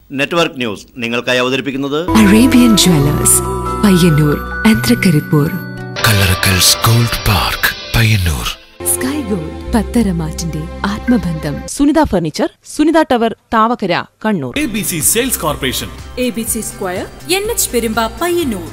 Network news നിങ്ങൾക്കായി അവതരിപ്പിക്കുന്നത് Arabian jewellers Payyanur ആൻഡ്രകരിപ്പൂർ, കല്ലറക്കൽസ് gold park Payyanur, sky gold പത്തരമാറ്റിന്റെ ആത്മബന്ധം, Sunitha furniture, Sunitha tower, Thavakkara, Kannur. ABC sales corporation, ABC square, NH Perumba, Payyanur.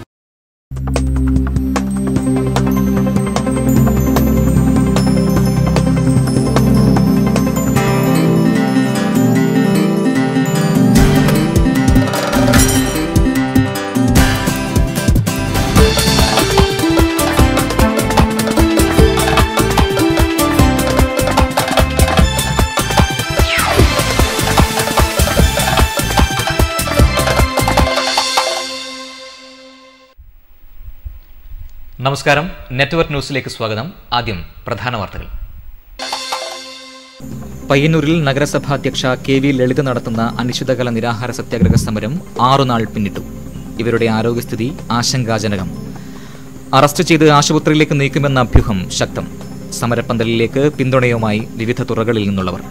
നമസ്കാരം. നെറ്റ്വർക്ക് ന്യൂസിലേക്ക് സ്വാഗതം. ആദ്യം പ്രധാന വാർത്തകൾ. പയ്യന്നൂരിൽ നഗരസഭാധ്യക്ഷ KV ലളിത നടത്തുന്ന അനിശ്ചിതകാല നിരാഹാര സത്യാഗ്രഹ സമരം 6 നാൾ പിന്നിട്ടു. ഇവരുടെ ആരോഗ്യസ്ഥിതി ആശങ്കാജനകം. അറസ്റ്റ് ചെയ്ത് ആശുപത്രിയിലേക്ക് നീക്കുമെന്ന അഭ്യൂഹം ശക്തം. സമരപ്പന്തലിലേക്ക് പിന്തുണയുമായി വിവിധ തുറകളിൽ നിന്നുള്ളവർ.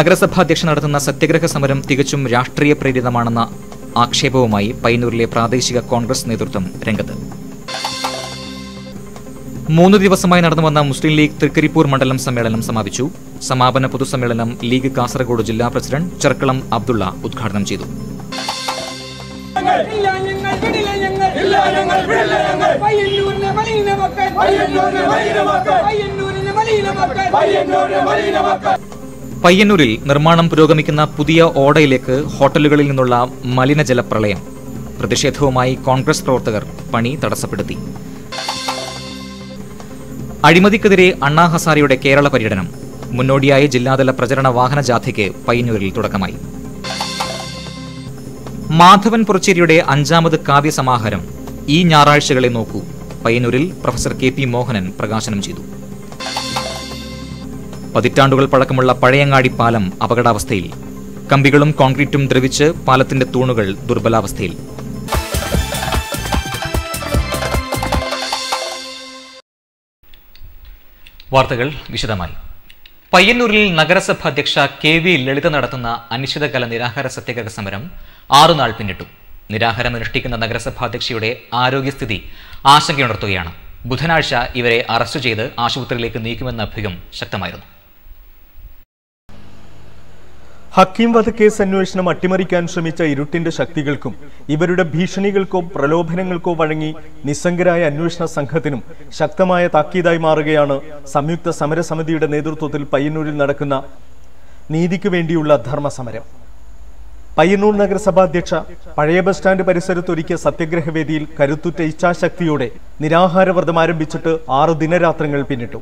നഗരസഭാധ്യക്ഷ നടത്തുന്ന സത്യാഗ്രഹ സമരം തികച്ചും രാഷ്ട്രീയ പ്രേരിതമാണെന്ന ആക്ഷേപവുമായി പയ്യന്നൂരിലെ പ്രാദേശിക കോൺഗ്രസ് നേതൃത്വം രംഗത്ത്. 3 ദിവസമായി നടന്നുവന്ന മുസ്ലിം ലീഗ് തൃക്കരിപ്പൂർ മണ്ഡലം സമ്മേളനം സമാപിച്ചു. സമാപന പൊതുസമ്മേളനം ലീഗ് കാസർഗോഡ് ജില്ലാ പ്രസിഡന്റ് ചെർക്കളം അബ്ദുള്ള ഉദ്ഘാടനം ചെയ്തു. പയ്യന്നൂരിൽ നിർമ്മാണം പുരോഗമിക്കുന്ന പുതിയ ഓടയിലേക്ക് ഹോട്ടലുകളിൽ നിന്നുള്ള മലിനജല പ്രളയം. പ്രതിഷേധവുമായി കോൺഗ്രസ് പ്രവർത്തകർ പണി തടസ്സപ്പെടുത്തി. അഴിമതിക്കെതിരെ അണ്ണാ ഹസാരെയുടെ കേരള പര്യടനം. മുന്നോടിയായി ജില്ലാതല പ്രചരണ വാഹന ജാഥയ്ക്ക് പയ്യന്നൂരിൽ തുടക്കമായി. മാധവൻ പുറച്ചേരിയുടെ 5ാമത് കാവ്യസമാഹാരം ഈ ഞായറാഴ്ചകളെ നോക്കൂ പയ്യന്നൂരിൽ പ്രൊഫസർ KP മോഹനൻ പ്രകാശനം ചെയ്തു. പതിറ്റാണ്ടുകൾ പഴക്കമുള്ള പഴയങ്ങാടി പാലം അപകടാവസ്ഥയിൽ. കമ്പികളും കോൺക്രീറ്റും ദ്രവിച്ച് പാലത്തിന്റെ തൂണുകൾ ദുർബലാവസ്ഥയിൽ. വാർത്തകൾ വിശദമായി. പയ്യന്നൂരിൽ നഗരസഭ അധ്യക്ഷ KV ലളിത നടത്തുന്ന അനിശ്ചിതകാല നിരാഹാര സത്യാഗ്രഹ സമരം 6 നാൾ പിന്നിട്ടു. നിരാഹാരം അനുഷ്ഠിക്കുന്ന നഗരസഭാധ്യക്ഷയുടെ ആരോഗ്യസ്ഥിതി ആശങ്കയുണർത്തുകയാണ്. ബുധനാഴ്ച ഇവരെ അറസ്റ്റ് ചെയ്ത് ആശുപത്രിയിലേക്ക് നീക്കുമെന്ന അഭ്യൂഹം ശക്തമായിരുന്നു. ഹക്കീം വധക്കേസ് അന്വേഷണം അട്ടിമറിക്കാൻ ശ്രമിച്ച ഇരുട്ടിന്റെ ശക്തികൾക്കും ഇവരുടെ ഭീഷണികൾക്കോ പ്രലോഭനങ്ങൾക്കോ വഴങ്ങി നിസ്സംഗരായ അന്വേഷണ സംഘത്തിനും ശക്തമായ താക്കീതായി മാറുകയാണ് സംയുക്ത സമരസമിതിയുടെ നേതൃത്വത്തിൽ പയ്യന്നൂരിൽ നടക്കുന്ന നീതിക്ക് വേണ്ടിയുള്ള ധർമ്മസമരം. പയ്യന്നൂർ നഗരസഭാധ്യക്ഷ പഴയ ബസ് സ്റ്റാൻഡ് പരിസരത്തൊരുക്കിയ സത്യാഗ്രഹവേദിയിൽ കരുത്തുറ്റ ഇച്ഛാശക്തിയോടെ നിരാഹാരവ്രതം ആരംഭിച്ചിട്ട് 6 ദിനരാത്രങ്ങൾ പിന്നിട്ടു.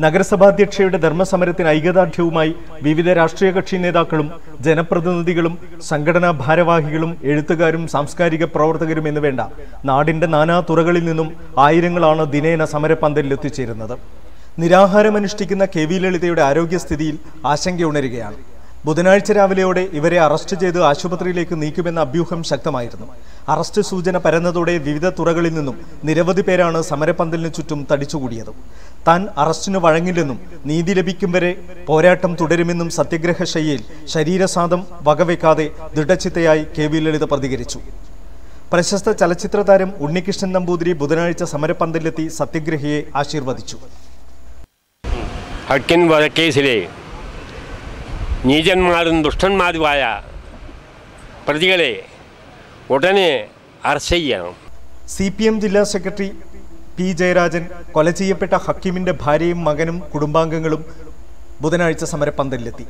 നഗരസഭാധ്യക്ഷയുടെ ധർമ്മസമരത്തിന് ഐക്യദാർഢ്യവുമായി വിവിധ രാഷ്ട്രീയ കക്ഷി നേതാക്കളും ജനപ്രതിനിധികളും സംഘടനാ ഭാരവാഹികളും എഴുത്തുകാരും സാംസ്കാരിക പ്രവർത്തകരും എന്ന് വേണ്ട നാടിന്റെ നാനാ തുറകളിൽ നിന്നും ആയിരങ്ങളാണ് ദിനേന സമരപന്തലിൽ എത്തിച്ചേരുന്നത്. നിരാഹാരമനുഷ്ഠിക്കുന്ന KV ലളിതയുടെ ആരോഗ്യസ്ഥിതിയിൽ ആശങ്കയുണരുകയാണ്. ബുധനാഴ്ച രാവിലെയോടെ ഇവരെ അറസ്റ്റ് ചെയ്ത് ആശുപത്രിയിലേക്ക് നീക്കുമെന്ന അഭ്യൂഹം ശക്തമായിരുന്നു. അറസ്റ്റ് സൂചന പരന്നതോടെ വിവിധ തുറകളിൽ നിന്നും നിരവധി പേരാണ് സമരപന്തലിന് ചുറ്റും തടിച്ചുകൂടിയത്. താൻ അറസ്റ്റിന് വഴങ്ങില്ലെന്നും നീതി ലഭിക്കും വരെ പോരാട്ടം തുടരുമെന്നും സത്യാഗ്രഹശയ്യയിൽ ശരീരസാധം വകവെക്കാതെ ദൃഢചിത്തയായി KV ലളിത പ്രതികരിച്ചു. പ്രശസ്ത ചലച്ചിത്ര താരം ഉണ്ണികൃഷ്ണൻ നമ്പൂതിരി ബുധനാഴ്ച സമരപന്തലിലെത്തി സത്യാഗ്രഹിയെ ആശീർവദിച്ചു. ഹക്കീം വധക്കേസിലെ നീചന്മാരും ദുഷ്ടന്മാരുമായ പ്രതികളെ ഉടനെ അറസ്റ്റ് ചെയ്യണം. CPM ജില്ലാ സെക്രട്ടറി P ജയരാജൻ, കൊല ചെയ്യപ്പെട്ട ഹക്കീമിന്റെ ഭാര്യയും മകനും കുടുംബാംഗങ്ങളും ബുധനാഴ്ച സമരപന്തലിലെത്തി.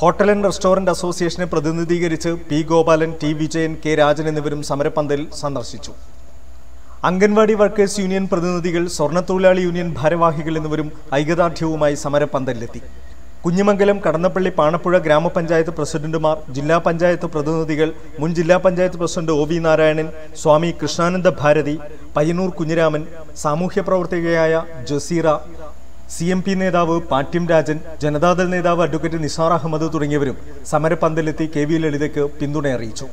ഹോട്ടൽ ആൻഡ് റെസ്റ്റോറന്റ് അസോസിയേഷനെ പ്രതിനിധീകരിച്ച് P Gopalan, T Vijayan, K Rajan എന്നിവരും സമരപന്തലിൽ സന്ദർശിച്ചു. അംഗൻവാടി വർക്കേഴ്സ് യൂണിയൻ പ്രതിനിധികൾ, സ്വർണ്ണത്തൊഴിലാളി യൂണിയൻ ഭാരവാഹികൾ എന്നിവരും ഐക്യദാർഢ്യവുമായി സമരപന്തലിലെത്തി. കുഞ്ഞിമംഗലം, കടന്നപ്പള്ളി, പാണപ്പുഴ ഗ്രാമപഞ്ചായത്ത് പ്രസിഡന്റുമാർ, ജില്ലാ പഞ്ചായത്ത് പ്രതിനിധികൾ, മുൻ ജില്ലാ പഞ്ചായത്ത് പ്രസിഡന്റ് OV നാരായണൻ, സ്വാമി കൃഷ്ണാനന്ദ ഭാരതി, പയ്യന്നൂർ കുഞ്ഞിരാമൻ, സാമൂഹ്യ പ്രവർത്തകയായ ജസീറ, CMP നേതാവ് പാട്യം രാജൻ, ജനതാദൾ നേതാവ് അഡ്വക്കേറ്റ് നിസാർ അഹമ്മദ് തുടങ്ങിയവരും സമരപന്തലിലെത്തി KV ലളിതയ്ക്ക് പിന്തുണ അറിയിച്ചു.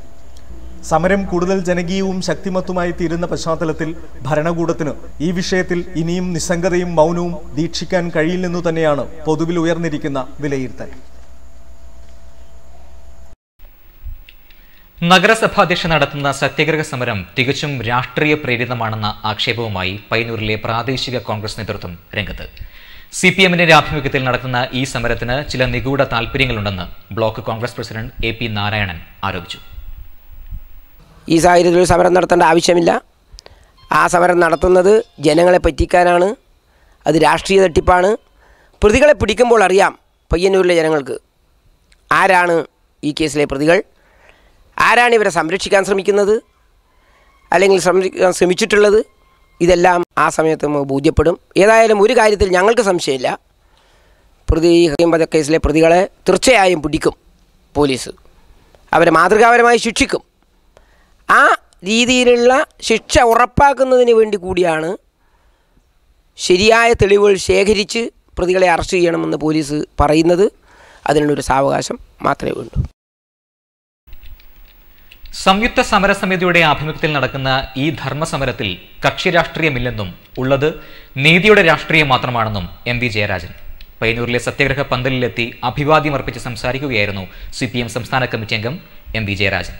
സമരം കൂടുതൽ ജനകീയവും ശക്തിമത്തുമായി തീരുന്ന പശ്ചാത്തലത്തിൽ ഭരണകൂടത്തിന് ഈ വിഷയത്തിൽ ഇനിയും നിസ്സംഗതയും മൗനവും ദീക്ഷിക്കാൻ കഴിയില്ലെന്നു തന്നെയാണ് പൊതുവിൽ ഉയർന്നിരിക്കുന്ന വിലയിരുത്തൽ. നഗരസഭാധ്യക്ഷ നടത്തുന്ന സത്യാഗ്രഹ സമരം തികച്ചും രാഷ്ട്രീയ പ്രേരിതമാണെന്ന ആക്ഷേപവുമായി പയ്യന്നൂരിലെ പ്രാദേശിക കോൺഗ്രസ് നേതൃത്വം രംഗത്ത്. CPM-ന്റെ ആഭിമുഖ്യത്തിൽ നടത്തുന്ന ഈ സമരത്തിന് ചില നിഗൂഢ താൽപര്യങ്ങളുണ്ടെന്ന് block Congress president AP Narayanan ആരോപിച്ചു. ഈ സാഹചര്യത്തിൽ സമരം നടത്തേണ്ട ആവശ്യമില്ല. ആ സമരം നടത്തുന്നത് ജനങ്ങളെ പറ്റിക്കാനാണ്. അത് രാഷ്ട്രീയ തട്ടിപ്പാണ്. പ്രതികളെ പിടിക്കുമ്പോൾ അറിയാം പയ്യന്നൂരിലെ ജനങ്ങൾക്ക് ആരാണ് ഈ കേസിലെ പ്രതികൾ, ആരാണ് ഇവരെ സംരക്ഷിക്കാൻ ശ്രമിക്കുന്നത് അല്ലെങ്കിൽ സംരക്ഷിക്കാൻ ശ്രമിച്ചിട്ടുള്ളത്. ഇതെല്ലാം ആ സമയത്ത് നമുക്ക് ബോധ്യപ്പെടും. ഏതായാലും ഒരു കാര്യത്തിൽ ഞങ്ങൾക്ക് സംശയമില്ല, പ്രതി ഹക്കീം വധക്കേസിലെ പ്രതികളെ തീർച്ചയായും പിടിക്കും പോലീസ്, അവരെ മാതൃകാപരമായി ശിക്ഷിക്കും. ആ രീതിയിലുള്ള ശിക്ഷ ഉറപ്പാക്കുന്നതിന് വേണ്ടി കൂടിയാണ് ശരിയായ തെളിവുകൾ ശേഖരിച്ച് പ്രതികളെ അറസ്റ്റ് ചെയ്യണമെന്ന് പോലീസ് പറയുന്നത്. അതിനുള്ളൊരു സാവകാശം മാത്രമേ വേണ്ടൂ. സംയുക്ത സമരസമിതിയുടെ ആഭിമുഖ്യത്തിൽ നടക്കുന്ന ഈ ധർമ്മസമരത്തിൽ കക്ഷി രാഷ്ട്രീയമില്ലെന്നും ഉള്ളത് നീതിയുടെ രാഷ്ട്രീയം മാത്രമാണെന്നും MP ജയരാജൻ പയ്യന്നൂരിലെ സത്യാഗ്രഹ പന്തലിലെത്തി അഭിവാദ്യമർപ്പിച്ച് സംസാരിക്കുകയായിരുന്നു CPM സംസ്ഥാന കമ്മിറ്റി അംഗം MP ജയരാജൻ.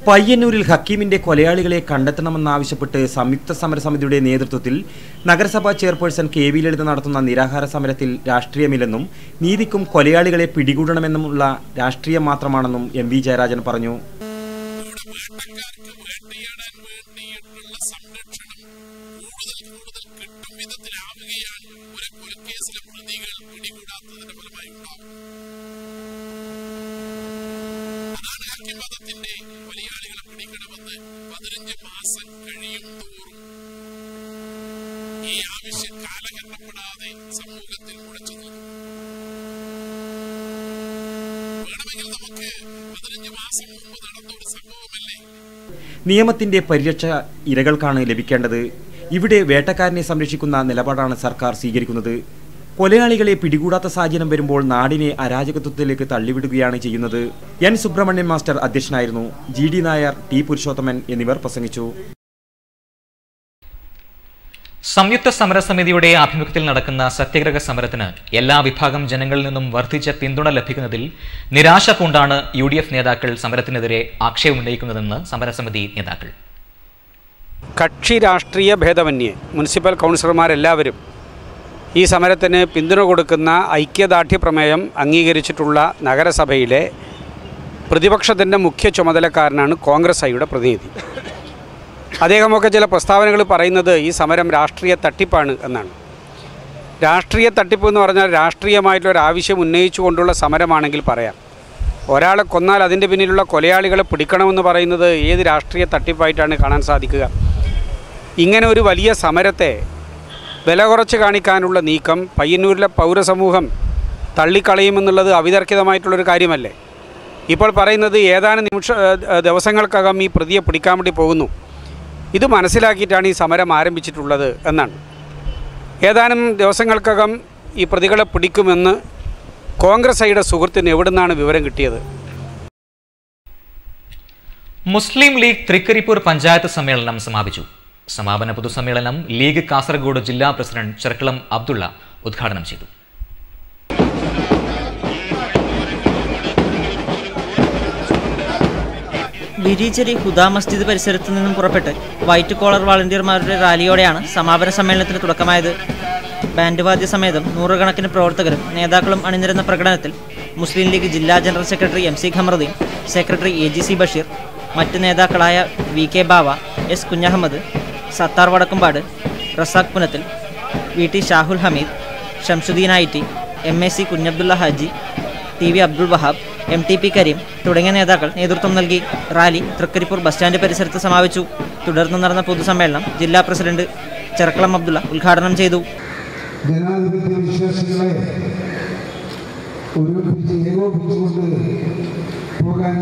പയ്യന്നൂരിൽ ഹക്കീമിന്റെ കൊലയാളികളെ കണ്ടെത്തണമെന്നാവശ്യപ്പെട്ട് സംയുക്ത സമരസമിതിയുടെ നേതൃത്വത്തിൽ നഗരസഭാ ചെയർപേഴ്സൺ KV ലളിത നടത്തുന്ന നിരാഹാര സമരത്തിൽ രാഷ്ട്രീയമില്ലെന്നും നീതിക്കും കൊലയാളികളെ പിടികൂടണമെന്നുമുള്ള രാഷ്ട്രീയം മാത്രമാണെന്നും MP ജയരാജൻ പറഞ്ഞു. നിയമത്തിന്റെ പരിരക്ഷ ഇരകൾക്കാണ് ലഭിക്കേണ്ടത്. ഇവിടെ വേട്ടക്കാരനെ സംരക്ഷിക്കുന്ന നിലപാടാണ് സർക്കാർ സ്വീകരിക്കുന്നത്. കൊലയാളികളെ പിടികൂടാത്ത സാഹചര്യം വരുമ്പോൾ നാടിനെ അരാജകത്വത്തിലേക്ക് തള്ളിവിടുകയാണ് ചെയ്യുന്നത്. N സുബ്രഹ്മണ്യൻ മാസ്റ്റർ അധ്യക്ഷനായിരുന്നു. GD നായർ, T പുരുഷോത്തമൻ എന്നിവർ പ്രസംഗിച്ചു. സംയുക്ത സമരസമിതിയുടെ ആഭിമുഖ്യത്തിൽ നടക്കുന്ന സത്യാഗ്രഹ സമരത്തിന് എല്ലാ വിഭാഗം ജനങ്ങളിൽ നിന്നും വർദ്ധിച്ച പിന്തുണ ലഭിക്കുന്നതിൽ നിരാശ പൂണ്ടാണ് UDF നേതാക്കൾ സമരത്തിനെതിരെ ആക്ഷേപമുന്നയിക്കുന്നതെന്ന് സമരസമിതി നേതാക്കൾ. കക്ഷി രാഷ്ട്രീയ ഭേദമന്യേ മുനിസിപ്പൽ കൗൺസിലർമാരെല്ലാവരും ഈ സമരത്തിന് പിന്തുണ കൊടുക്കുന്ന ഐക്യദാർഢ്യ പ്രമേയം അംഗീകരിച്ചിട്ടുള്ള നഗരസഭയിലെ പ്രതിപക്ഷത്തിൻ്റെ മുഖ്യ ചുമതലക്കാരനാണ് കോൺഗ്രസ് ഐയുടെ പ്രതിനിധി. അദ്ദേഹമൊക്കെ ചില പ്രസ്താവനകൾ പറയുന്നത് ഈ സമരം രാഷ്ട്രീയ തട്ടിപ്പാണ് എന്നാണ്. രാഷ്ട്രീയ തട്ടിപ്പ് എന്ന് പറഞ്ഞാൽ രാഷ്ട്രീയമായിട്ടുള്ളൊരാവശ്യം ഉന്നയിച്ചുകൊണ്ടുള്ള സമരമാണെങ്കിൽ പറയാം. ഒരാളെ കൊന്നാൽ അതിൻ്റെ പിന്നിലുള്ള കൊലയാളികളെ പിടിക്കണമെന്ന് പറയുന്നത് ഏത് രാഷ്ട്രീയ തട്ടിപ്പായിട്ടാണ് കാണാൻ സാധിക്കുക? ഇങ്ങനെ ഒരു വലിയ സമരത്തെ വില കുറച്ച് കാണിക്കാനുള്ള നീക്കം പയ്യന്നൂരിലെ പൗരസമൂഹം തള്ളിക്കളയുമെന്നുള്ളത് അവിതർക്കിതമായിട്ടുള്ളൊരു കാര്യമല്ലേ? ഇപ്പോൾ പറയുന്നത് ഏതാനും ദിവസങ്ങൾക്കകം ഈ പ്രതിയെ പിടിക്കാൻ വേണ്ടി പോകുന്നു. ഇത് മനസ്സിലാക്കിയിട്ടാണ് ഈ സമരം ആരംഭിച്ചിട്ടുള്ളത് എന്നാണ്. ഏതാനും ദിവസങ്ങൾക്കകം ഈ പ്രതികളെ പിടിക്കുമെന്ന് കോൺഗ്രസ് ഐയുടെ സുഹൃത്തിന് എവിടെ നിന്നാണ് വിവരം കിട്ടിയത്? മുസ്ലിം ലീഗ് തൃക്കരിപ്പൂർ പഞ്ചായത്ത് സമ്മേളനം സമാപിച്ചു. സമാപന പൊതുസമ്മേളനം ലീഗ് കാസർഗോഡ് ജില്ലാ പ്രസിഡന്റ് ചെർക്കളം അബ്ദുള്ള ഉദ്ഘാടനം ചെയ്തു. ബിരിച്ചേരി ഹുദാ മസ്ജിദ് പരിസരത്തു നിന്നും പുറപ്പെട്ട് വൈറ്റ് കോളർ വാളണ്ടിയർമാരുടെ റാലിയോടെയാണ് സമാപന സമ്മേളനത്തിന് തുടക്കമായത്. ബാൻഡ് വാദ്യ സമേതം നൂറുകണക്കിന് പ്രവർത്തകരും നേതാക്കളും അണിനിരുന്ന പ്രകടനത്തിൽ മുസ്ലിം ലീഗ് ജില്ലാ general secretary MC Kamaruddin, secretary AGC Basheer, മറ്റ് നേതാക്കളായ VK Bava, S Kunjahammed, Sattar Vadakkumpad, Razak Punathil, VT Shahul Hameed, Shamsuddin IT, MAC Kunhabdulla Haji, TV Abdul Wahab, MTP Kareem തുടങ്ങിയ നേതാക്കൾ നേതൃത്വം നൽകി. റാലി തൃക്കരിപ്പൂർ ബസ് സ്റ്റാൻഡ് പരിസരത്ത് സമാപിച്ചു. തുടർന്ന് നടന്ന പൊതുസമ്മേളനം ജില്ലാ പ്രസിഡന്റ് ചെർക്കളം അബ്ദുള്ള ഉദ്ഘാടനം ചെയ്തു. ജനാധിപത്യ വിശ്വാസികളെ ഏകോപിച്ചുകൊണ്ട് പോകാൻ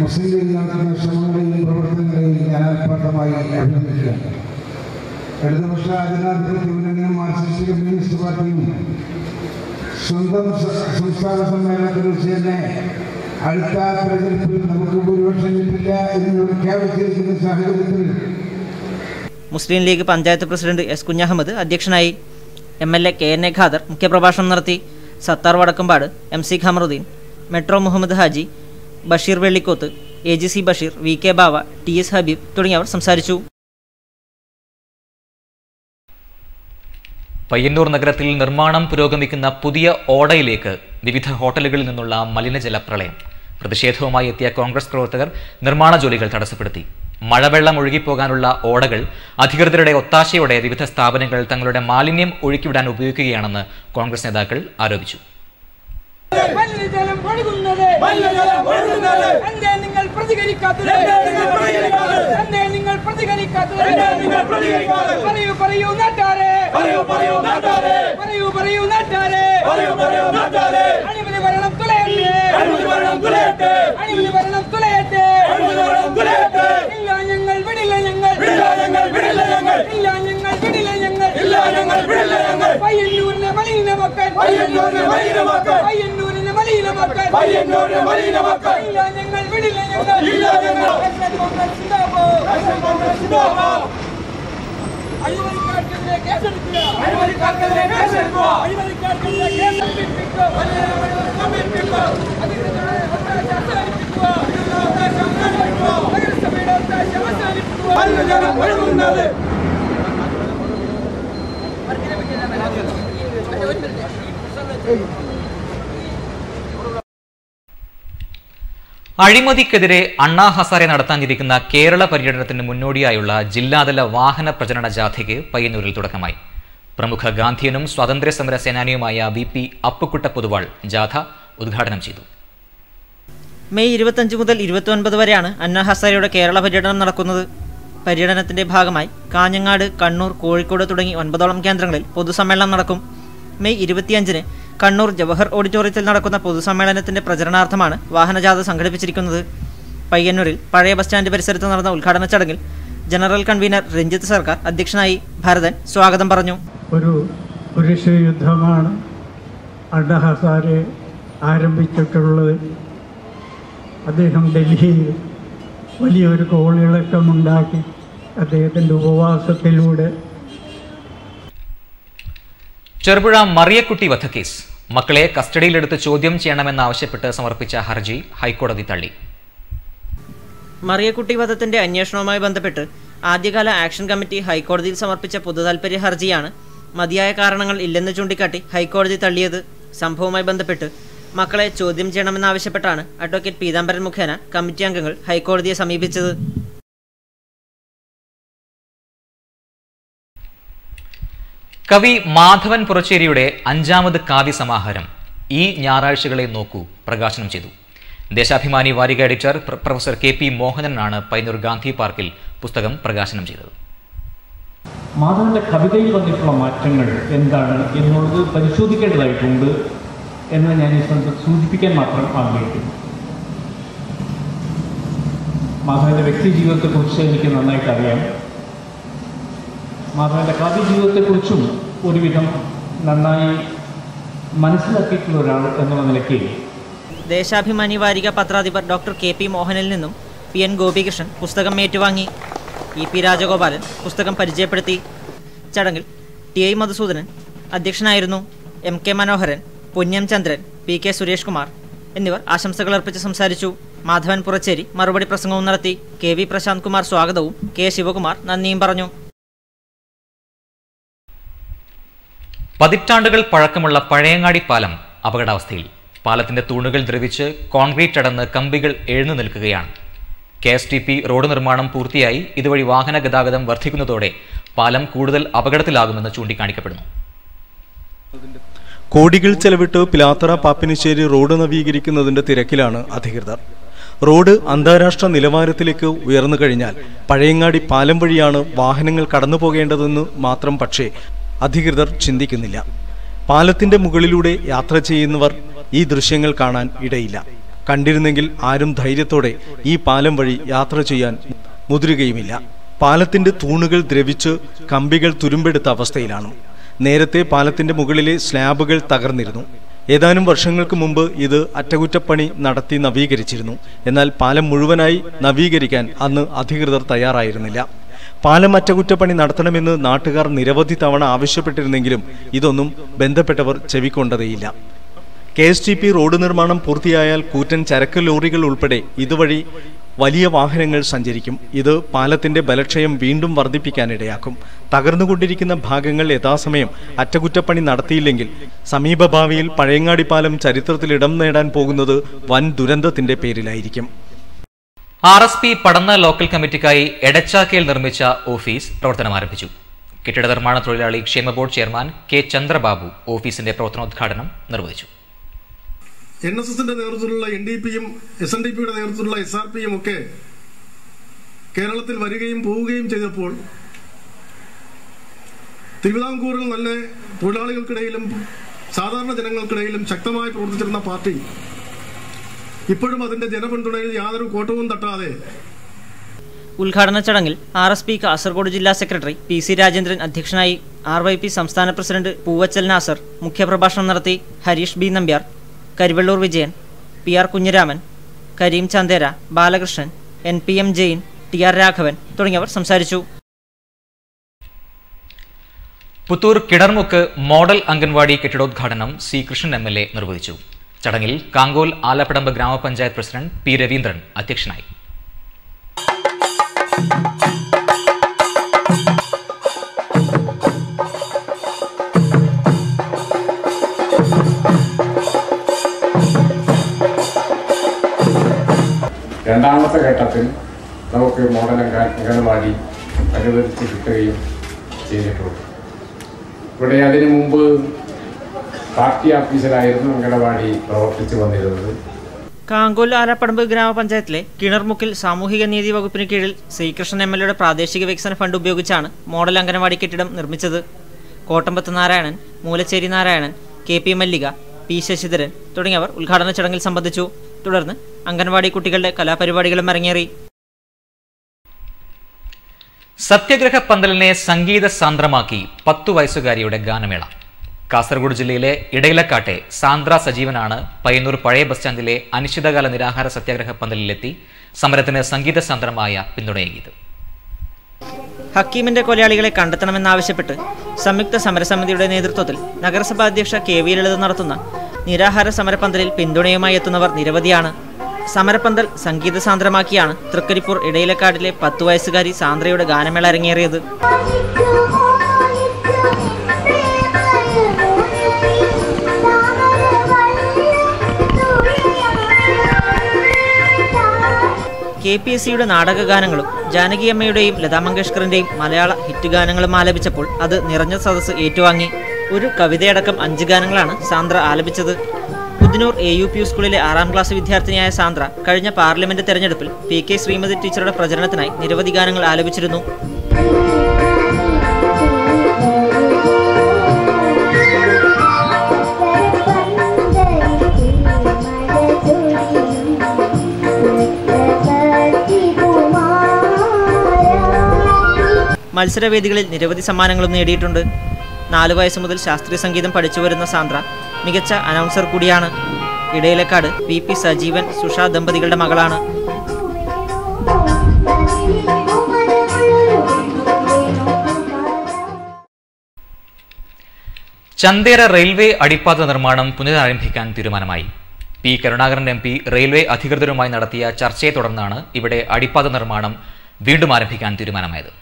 മുസ്ലിം ലീഗ് നടത്തുന്ന ശ്രമങ്ങളെയും പ്രവർത്തനങ്ങളെയും ഞാൻ ആത്മാർത്ഥമായി അഭിനന്ദിക്കുകയാണ്. ഇടതുപക്ഷ ജനാധിപത്യ മുന്നണിയും മാർക്സിസ്റ്റ് കമ്മ്യൂണിസ്റ്റ് പാർട്ടിയും സ്വന്തം സംസ്ഥാന സമ്മേളനത്തിൽ വെച്ച് തന്നെ അടുത്ത തെരഞ്ഞെടുപ്പിൽ നമുക്ക് ഭൂരിപക്ഷം കിട്ടില്ല എന്ന് പ്രഖ്യാപിച്ചിരിക്കുന്ന സാഹചര്യത്തിൽ മുസ്ലിം ലീഗ് പഞ്ചായത്ത് പ്രസിഡന്റ് S കുഞ്ഞഹമ്മദ് അധ്യക്ഷനായി. MLA KNA ഖാദർ മുഖ്യപ്രഭാഷണം നടത്തി. Sathar Vadakkumpad, MC Khamaruddin, metro Muhammad Haji, Basheer Vellikoth, AGC Basheer, VK Bava, TS Habeeb തുടങ്ങിയവർ സംസാരിച്ചു. പയ്യന്നൂർ നഗരത്തിൽ നിർമ്മാണം പുരോഗമിക്കുന്ന പുതിയ ഓടയിലേക്ക് വിവിധ ഹോട്ടലുകളിൽ നിന്നുള്ള മലിനജല പ്രളയം. പ്രതിഷേധവുമായി എത്തിയ കോൺഗ്രസ് പ്രവർത്തകർ നിർമ്മാണ ജോലികൾ തടസ്സപ്പെടുത്തി. മഴവെള്ളം ഒഴുകിപ്പോകാനുള്ള ഓടകൾ അധികൃതരുടെ ഒത്താശയോടെ വിവിധ സ്ഥാപനങ്ങൾ തങ്ങളുടെ മാലിന്യം ഒഴുക്കിവിടാൻ ഉപയോഗിക്കുകയാണെന്ന് കോൺഗ്രസ് നേതാക്കൾ ആരോപിച്ചു. അഴിമതിക്കെതിരെ അണ്ണാ ഹസാരെ നടത്താനിരിക്കുന്ന കേരള പര്യടനത്തിന് മുന്നോടിയായുള്ള ജില്ലാതല വാഹന പ്രചരണ ജാഥയ്ക്ക് പയ്യന്നൂരിൽ തുടക്കമായി. പ്രമുഖ ഗാന്ധിയനും സ്വാതന്ത്ര്യ സമര സേനാനിയുമായ VP അപ്പുക്കുട്ട പൊതുവാൾ ജാഥ ഉദ്ഘാടനം ചെയ്തു. മെയ് 25 മുതൽ 29 വരെയാണ് അണ്ണാ ഹസാരെയുടെ കേരള പര്യടനം നടക്കുന്നത്. പര്യടനത്തിന്റെ ഭാഗമായി കാഞ്ഞങ്ങാട്, കണ്ണൂർ, കോഴിക്കോട് തുടങ്ങി 9ഓളം കേന്ദ്രങ്ങളിൽ പൊതുസമ്മേളനം നടക്കും. മെയ് 25-ന് കണ്ണൂർ ജവഹർ ഓഡിറ്റോറിയത്തിൽ നടക്കുന്ന പൊതുസമ്മേളനത്തിന്റെ പ്രചരണാർത്ഥമാണ് വാഹനജാഥ സംഘടിപ്പിച്ചിരിക്കുന്നത്. പയ്യന്നൂരിൽ പഴയ ബസ് സ്റ്റാൻഡ് പരിസരത്ത് നടന്ന ഉദ്ഘാടന ചടങ്ങിൽ ജനറൽ കൺവീനർ രഞ്ജിത്ത് സർക്കാർ അധ്യക്ഷനായി. ഭരതൻ സ്വാഗതം പറഞ്ഞു. ഒരു പുരുഷ യുദ്ധമാണ് അണ്ണാ ഹസാരെ ആരംഭിച്ചിട്ടുള്ളത്. അദ്ദേഹം ഡൽഹിയിൽ വലിയൊരു കോളിളക്കമുണ്ടാക്കി അദ്ദേഹത്തിൻ്റെ ഉപവാസത്തിലൂടെ. ചെറുപുഴ മറിയക്കുട്ടി വധക്കേസ്. മക്കളെ കസ്റ്റഡിയിലെടുത്ത് ചോദ്യം ചെയ്യണമെന്നാവശ്യപ്പെട്ട് സമർപ്പിച്ച ഹർജി ഹൈക്കോടതി തള്ളി. മറിയക്കുട്ടി വധത്തിന്റെ അന്വേഷണവുമായി ബന്ധപ്പെട്ട് ആദ്യകാല ആക്ഷൻ കമ്മിറ്റി ഹൈക്കോടതിയിൽ സമർപ്പിച്ച പൊതുതാൽപര്യ ഹർജിയാണ് മതിയായ കാരണങ്ങൾ ഇല്ലെന്ന് ചൂണ്ടിക്കാട്ടി ഹൈക്കോടതി തള്ളിയത്. സംഭവവുമായി ബന്ധപ്പെട്ട് മക്കളെ ചോദ്യം ചെയ്യണമെന്നാവശ്യപ്പെട്ടാണ് അഡ്വക്കേറ്റ് പീതാംബരൻ മുഖേന കമ്മിറ്റി അംഗങ്ങൾ ഹൈക്കോടതിയെ സമീപിച്ചത്. കവി മാധവൻ പുറച്ചേരിയുടെ 5ാമത് കാവ്യസമാഹാരം ഈ ഞായറാഴ്ചകളെ നോക്കൂ പ്രകാശനം ചെയ്തു. ദേശാഭിമാനി വാരിക എഡിറ്റർ പ്രൊഫസർ KP മോഹനനാണ് പയ്യന്നൂർ ഗാന്ധി പാർക്കിൽ പുസ്തകം പ്രകാശനം ചെയ്തത്. മാധവന്റെ കവിതയിൽ വന്നിട്ടുള്ള മാറ്റങ്ങൾ എന്താണ് എന്നുള്ളത് പരിശോധിക്കേണ്ടതായിട്ടുണ്ട് എന്ന് ഞാൻ ഈ സമയത്ത് സൂചിപ്പിക്കാൻ മാത്രം ആഗ്രഹിക്കുന്നു. മാധവന്റെ വ്യക്തി ജീവിതത്തെക്കുറിച്ച് എനിക്ക് നന്നായിട്ട് അറിയാം. മാധവന്റെ കാവ്യ ജീവിതത്തെക്കുറിച്ചും ഒരുവിധം നന്നായി മനസ്സിലാക്കിയിട്ടുള്ള ഒരാൾ എന്നുള്ള നിലയ്ക്ക് ദേശാഭിമാനി വാരിക പത്രാധിപർ ഡോക്ടർ KP മോഹനിൽ നിന്നും PN ഗോപികൃഷ്ണൻ പുസ്തകം ഏറ്റുവാങ്ങി. EP രാജഗോപാലൻ പുസ്തകം പരിചയപ്പെടുത്തി. ചടങ്ങിൽ TI മധുസൂദനൻ അധ്യക്ഷനായിരുന്നു. MK മനോഹരൻ, പൊന്നം ചന്ദ്രൻ, PK സുരേഷ് കുമാർ എന്നിവർ ആശംസകൾ അർപ്പിച്ച് സംസാരിച്ചു. മാധവൻ പുറച്ചേരി മറുപടി പ്രസംഗവും നടത്തി. KV പ്രശാന്ത് കുമാർ സ്വാഗതവും K ശിവകുമാർ നന്ദിയും പറഞ്ഞു. പതിറ്റാണ്ടുകൾ പഴക്കമുള്ള പഴയങ്ങാടി പാലം അപകടാവസ്ഥയിൽ. പാലത്തിന്റെ തൂണുകൾ ദ്രവിച്ച് കോൺക്രീറ്റ് അടന്ന് കമ്പികൾ എഴുന്നു നിൽക്കുകയാണ്. KSTP റോഡ് നിർമ്മാണം പൂർത്തിയായി ഇതുവഴി വാഹന ഗതാഗതം വർദ്ധിക്കുന്നതോടെ പാലം കൂടുതൽ അപകടത്തിലാകുമെന്ന് ചൂണ്ടിക്കാണിക്കപ്പെടുന്നു. കോടികൾ ചെലവിട്ട് പിലാത്തറ പാപ്പിനിശ്ശേരി റോഡ് നവീകരിക്കുന്നതിന്റെ തിരക്കിലാണ് അധികൃതർ. റോഡ് അന്താരാഷ്ട്ര നിലവാരത്തിലേക്ക് ഉയർന്നു കഴിഞ്ഞാൽ പഴയങ്ങാടി പാലം വഴിയാണ് വാഹനങ്ങൾ കടന്നു പോകേണ്ടതെന്ന് മാത്രം പക്ഷേ അധികൃതർ ചിന്തിക്കുന്നില്ല. പാലത്തിന്റെ മുകളിലൂടെ യാത്ര ചെയ്യുന്നവർ ഈ ദൃശ്യങ്ങൾ കാണാൻ ഇടയില്ല. കണ്ടിരുന്നെങ്കിൽ ആരും ധൈര്യത്തോടെ ഈ പാലം വഴി യാത്ര ചെയ്യാൻ മുതിരുകയുമില്ല. പാലത്തിന്റെ തൂണുകൾ ദ്രവിച്ച് കമ്പികൾ തുരുമ്പെടുത്ത അവസ്ഥയിലാണ്. നേരത്തെ പാലത്തിന്റെ മുകളിലെ സ്ലാബുകൾ തകർന്നിരുന്നു. ഏതാനും വർഷങ്ങൾക്ക് മുമ്പ് ഇത് അറ്റകുറ്റപ്പണി നടത്തി നവീകരിച്ചിരുന്നു. എന്നാൽ പാലം മുഴുവനായി നവീകരിക്കാൻ അന്ന് അധികൃതർ തയ്യാറായിരുന്നില്ല. പാലം അറ്റകുറ്റപ്പണി നടത്തണമെന്ന് നാട്ടുകാർ നിരവധി തവണ ആവശ്യപ്പെട്ടിരുന്നെങ്കിലും ഇതൊന്നും ബന്ധപ്പെട്ടവർ ചെവിക്കൊണ്ടതേയില്ല. KSTP റോഡ് നിർമ്മാണം പൂർത്തിയായാൽ കൂറ്റൻ ചരക്ക് ലോറികൾ ഉൾപ്പെടെ ഇതുവഴി വലിയ വാഹനങ്ങൾ സഞ്ചരിക്കും. ഇത് പാലത്തിന്റെ ബലക്ഷയം വീണ്ടും വർദ്ധിപ്പിക്കാനിടയാക്കും. തകർന്നുകൊണ്ടിരിക്കുന്ന ഭാഗങ്ങൾ യഥാസമയം അറ്റകുറ്റപ്പണി നടത്തിയില്ലെങ്കിൽ സമീപഭാവിയിൽ പഴയങ്ങാടി പാലം ചരിത്രത്തിൽ ഇടം നേടാൻ പോകുന്നത് വൻ ദുരന്തത്തിന്റെ പേരിലായിരിക്കും. RSP പടന്ന ലോക്കൽ കമ്മിറ്റിക്കായി എടച്ചാക്കയിൽ നിർമ്മിച്ച ഓഫീസ് പ്രവർത്തനം ആരംഭിച്ചു. കെട്ടിട നിർമ്മാണ തൊഴിലാളി ക്ഷേമ ബോർഡ് ചെയർമാൻ K. ചന്ദ്രബാബു ഓഫീസിന്റെ പ്രവർത്തനോദ്ഘാടനം നിർവഹിച്ചു. NSSന്റെ നേതൃത്വത്തിലുള്ള NDPയും SNDPയുടെ നേതൃത്വത്തിലുള്ള SRPയും ഒക്കെ കേരളത്തിൽ വരികയും പോവുകയും ചെയ്തപ്പോൾ തിരുവിതാംകൂറിൽ നല്ല തൊഴിലാളികൾക്കിടയിലും സാധാരണ ജനങ്ങൾക്കിടയിലും ശക്തമായി പ്രവർത്തിച്ചിരുന്ന പാർട്ടി ഇപ്പോഴും അതിന്റെ ജനപിന്തുണയിൽ യാതൊരു കോട്ടവും തട്ടാതെ ഉദ്ഘാടന ചടങ്ങിൽ RSP കാസർഗോഡ് ജില്ലാ സെക്രട്ടറി PC രാജേന്ദ്രൻ അധ്യക്ഷനായി. RYP സംസ്ഥാന പ്രസിഡന്റ് പൂവച്ചൽ നാസർ മുഖ്യപ്രഭാഷണം നടത്തി. Harish B. Nambiar, Karivellur Vijayan, PR Kunhiraman, Kareem Chandera, Balakrishnan, NPM Jain, TR Raghavan തുടങ്ങിയവർ സംസാരിച്ചു. പുത്തൂർ കിടർമുക്ക് മോഡൽ അംഗൻവാടി കെട്ടിടോദ്ഘാടനം C. കൃഷ്ണൻ MLA നിർവഹിച്ചു. ചടങ്ങിൽ കാങ്കോൽ ആലപ്പടമ്പ് ഗ്രാമപഞ്ചായത്ത് പ്രസിഡന്റ് P. രവീന്ദ്രൻ അധ്യക്ഷനായി. രണ്ടാമത്തെ ഘട്ടത്തിൽ നമുക്ക് മോഡൽ അംഗൻവാടി അനുവദിച്ച് കിട്ടുകയും ചെയ്തിട്ടുണ്ട്. ഇവിടെ അതിനു മുമ്പ് പാർട്ടി ഓഫീസിലായിരുന്നു അംഗൻവാടി പ്രവർത്തിച്ചു വന്നിരുന്നത്. കാങ്കോൽ ആലപ്പടമ്പ് ഗ്രാമപഞ്ചായത്തിലെ കിണർമുക്കിൽ സാമൂഹിക നീതി വകുപ്പിന് കീഴിൽ ശ്രീകൃഷ്ണൻ MLAയുടെ പ്രാദേശിക വികസന ഫണ്ട് ഉപയോഗിച്ചാണ് മോഡൽ അംഗൻവാടി കെട്ടിടം നിർമ്മിച്ചത്. കോട്ടമ്പത്ത് നാരായണൻ, മൂലച്ചേരി നാരായണൻ, KP മല്ലിക, P. ശശിധരൻ തുടങ്ങിയവർ ഉദ്ഘാടന ചടങ്ങിൽ സംബന്ധിച്ചു. തുടർന്ന് അംഗൻവാടി കുട്ടികളുടെ കലാപരിപാടികളും അരങ്ങേറി. സത്യഗ്രഹ പന്തലിനെ സംഗീത സാന്ദ്രമാക്കി 10 വയസ്സുകാരിയുടെ ഗാനമേള. കാസർഗോഡ് ജില്ലയിലെ ഇടയിലക്കാട്ടെ സാന്ദ്ര സജീവനാണ് പയ്യന്നൂർ പഴയ ബസ് സ്റ്റാൻഡിലെ അനിശ്ചിതകാല നിരാഹാര സത്യാഗ്രഹ പന്തലിലെത്തി സമരത്തിന് സംഗീത സാന്ദ്രമായ പിന്തുണയേകിയത്. ഹക്കീമിന്റെ കൊലയാളികളെ കണ്ടെത്തണമെന്നാവശ്യപ്പെട്ട് സംയുക്ത സമരസമിതിയുടെ നേതൃത്വത്തിൽ നഗരസഭാ അധ്യക്ഷ KV ലളിത നടത്തുന്ന നിരാഹാര സമരപന്തലിൽ പിന്തുണയുമായി എത്തുന്നവർ നിരവധിയാണ്. സമരപന്തൽ സംഗീത സാന്ദ്രമാക്കിയാണ് തൃക്കരിപ്പൂർ ഇടയിലക്കാടിലെ 10 വയസ്സുകാരി സാന്ദ്രയുടെ ഗാനമേള അരങ്ങേറിയത്. KPSCയുടെ നാടകഗാനങ്ങളും ജാനകിയമ്മയുടെയും ലതാ മങ്കേഷ്കറിന്റെയും മലയാള ഹിറ്റ് ഗാനങ്ങളും ആലപിച്ചപ്പോൾ അത് നിറഞ്ഞ സദസ്സ് ഏറ്റുവാങ്ങി. ഒരു കവിതയടക്കം 5 ഗാനങ്ങളാണ് സാന്ദ്ര ആലപിച്ചത്. പുതിനൂർ AUP സ്കൂളിലെ 6ാം ക്ലാസ് വിദ്യാർത്ഥിനിയായ സാന്ദ്ര കഴിഞ്ഞ പാർലമെന്റ് തെരഞ്ഞെടുപ്പിൽ PK ശ്രീമതി ടീച്ചറുടെ പ്രചരണത്തിനായി നിരവധി ഗാനങ്ങൾ ആലപിച്ചിരുന്നു. മത്സരവേദികളിൽ നിരവധി സമ്മാനങ്ങളും നേടിയിട്ടുണ്ട്. 4 വയസ്സ് മുതൽ ശാസ്ത്രീയ സംഗീതം പഠിച്ചു വരുന്ന സാന്ദ്ര മികച്ച അനൗൺസർ കൂടിയാണ്. ഇടയിലക്കാട് VP സജീവൻ സുഷ ദമ്പതികളുടെ മകളാണ്. ചന്ദേര റെയിൽവേ അടിപ്പാത നിർമ്മാണം പുനരാരംഭിക്കാൻ തീരുമാനമായി. P. കരുണാകരൻ MP റെയിൽവേ അധികൃതരുമായി നടത്തിയ ചർച്ചയെ തുടർന്നാണ് ഇവിടെ അടിപ്പാത നിർമ്മാണം വീണ്ടും ആരംഭിക്കാൻ തീരുമാനമായത്.